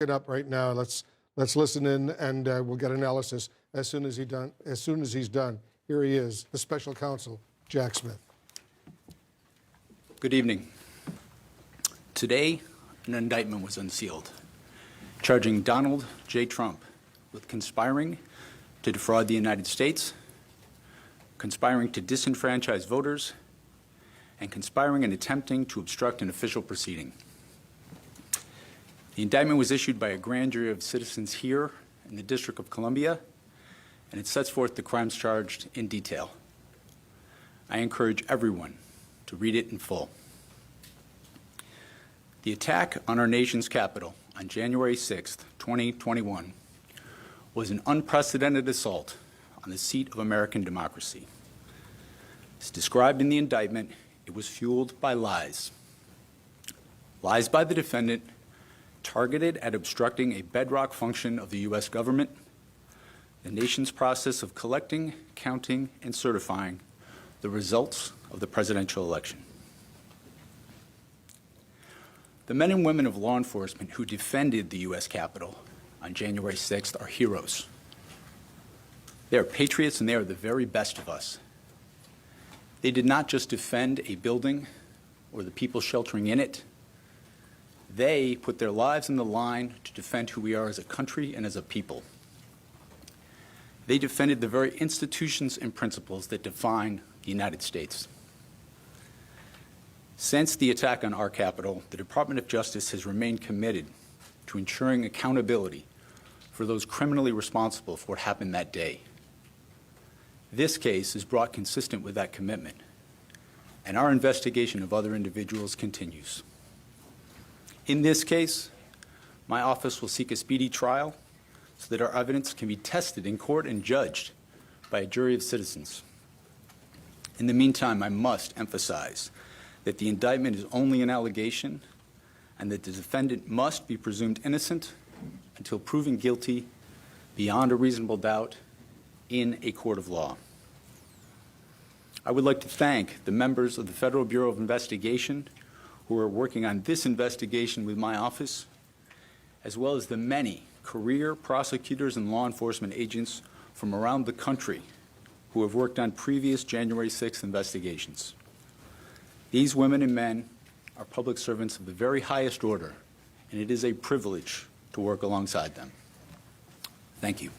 it up right now. Let's listen in, and we'll get analysis as soon as he's done. Here he is, the special counsel, Jack Smith. Good evening. Today, an indictment was unsealed, charging Donald J. Trump with conspiring to defraud the United States, conspiring to disenfranchise voters, and conspiring and attempting to obstruct an official proceeding. The indictment was issued by a grand jury of citizens here in the District of Columbia, and it sets forth the crimes charged in detail. I encourage everyone to read it in full. The attack on our nation's capital on January 6, 2021, was an unprecedented assault on the seat of American democracy. As described in the indictment, it was fueled by lies. Lies by the defendant targeted at obstructing a bedrock function of the U.S. government, the nation's process of collecting, counting, and certifying the results of the presidential election. The men and women of law enforcement who defended the U.S. Capitol on January 6th are heroes. They are patriots, and they are the very best of us. They did not just defend a building or the people sheltering in it. They put their lives on the line to defend who we are as a country and as a people. They defended the very institutions and principles that define the United States. Since the attack on our Capitol, the Department of Justice has remained committed to ensuring accountability for those criminally responsible for what happened that day. This case is brought consistent with that commitment, and our investigation of other individuals continues. In this case, my office will seek a speedy trial so that our evidence can be tested in court and judged by a jury of citizens. In the meantime, I must emphasize that the indictment is only an allegation and that the defendant must be presumed innocent until proven guilty beyond a reasonable doubt in a court of law. I would like to thank the members of the Federal Bureau of Investigation who are working on this investigation with my office, as well as the many career prosecutors and law enforcement agents from around the country who have worked on previous January 6th investigations. These women and men are public servants of the very highest order, and it is a privilege to work alongside them. Thank you.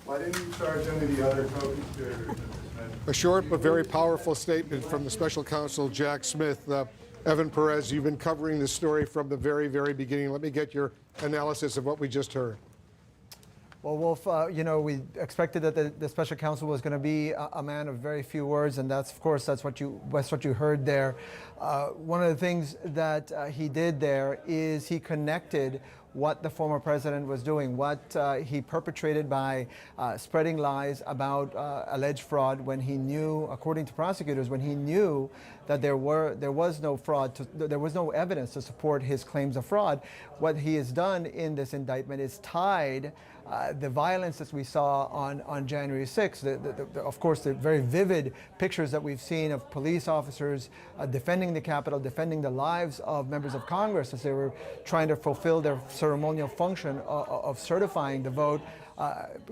Why didn't you charge any of the other co-conspirators? A short but very powerful statement from the special counsel, Jack Smith. Evan Perez, you've been covering this story from the very, very beginning. Let me get your analysis of what we just heard. Well, Wolf, we expected that the special counsel was going to be a man of very few words, and that's what you heard there. One of the things that he did there is he connected what the former president was doing, what he perpetrated by spreading lies about alleged fraud when he knew, according to prosecutors, when he knew that there was no fraud, there was no evidence to support his claims of fraud. What he has done in this indictment is tied the violence that we saw on January 6th, of course, the very vivid pictures that we've seen of police officers defending the Capitol, defending the lives of members of Congress as they were trying to fulfill their ceremonial function of certifying the vote,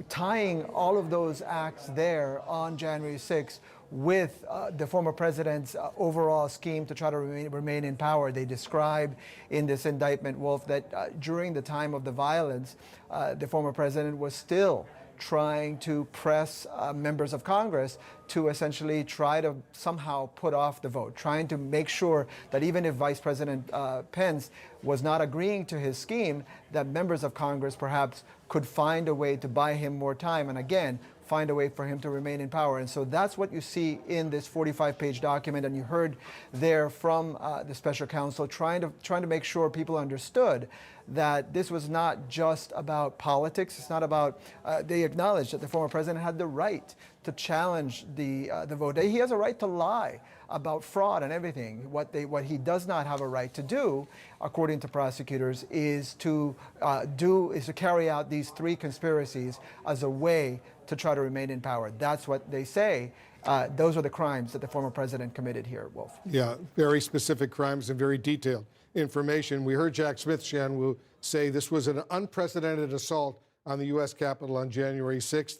tying all of those acts there on January 6th with the former president's overall scheme to try to remain in power. They describe in this indictment, Wolf, that during the time of the violence, the former president was still trying to press members of Congress to essentially try to somehow put off the vote, trying to make sure that even if Vice President Pence was not agreeing to his scheme, that members of Congress perhaps could find a way to buy him more time, and again, find a way for him to remain in power. And so that's what you see in this 45-page document, and you heard there from the special counsel trying to make sure people understood that this was not just about politics. It's not about, they acknowledged that the former president had the right to challenge the vote. He has a right to lie about fraud and everything. What he does not have a right to do, according to prosecutors, is to carry out these three conspiracies as a way to try to remain in power. That's what they say. Those are the crimes that the former president committed here, Wolf. Yeah, very specific crimes and very detailed. information. We heard Jack Smith, Shan-Woo, say this was an unprecedented assault on the U.S. Capitol on January 6th.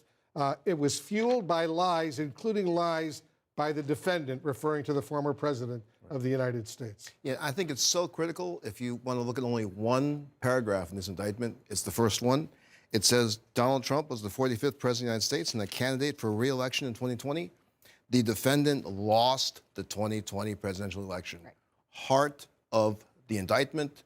It was fueled by lies, including lies by the defendant, referring to the former president of the United States. Yeah, I think it's so critical. If you want to look at only one paragraph in this indictment, it's the first one. It says Donald Trump was the 45th president of the United States and a candidate for re-election in 2020. The defendant lost the 2020 presidential election. Right. Heart of the indictment,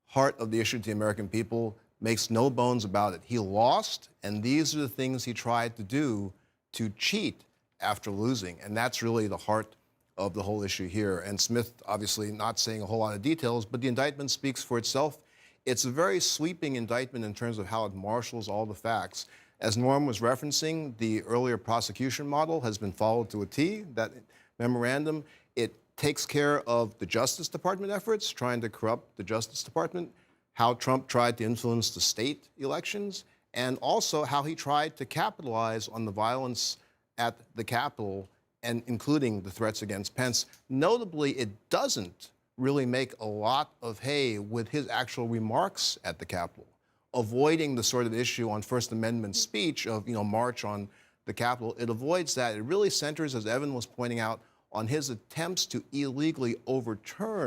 heart of the issue to the American people, makes no bones about it. He lost, and these are the things he tried to do to cheat after losing. And that's really the heart of the whole issue here. And Smith, obviously not saying a whole lot of details, but the indictment speaks for itself. It's a very sweeping indictment in terms of how it marshals all the facts. As Norm was referencing, the earlier prosecution model has been followed to a T. That memorandum, it takes care of the Justice Department efforts, trying to corrupt the Justice Department, how Trump tried to influence the state elections, and also how he tried to capitalize on the violence at the Capitol, and including the threats against Pence. Notably, it doesn't really make a lot of hay with his actual remarks at the Capitol, avoiding the sort of issue on First Amendment speech of, march on the Capitol. It avoids that. It really centers, as Evan was pointing out, on his attempts to illegally overturn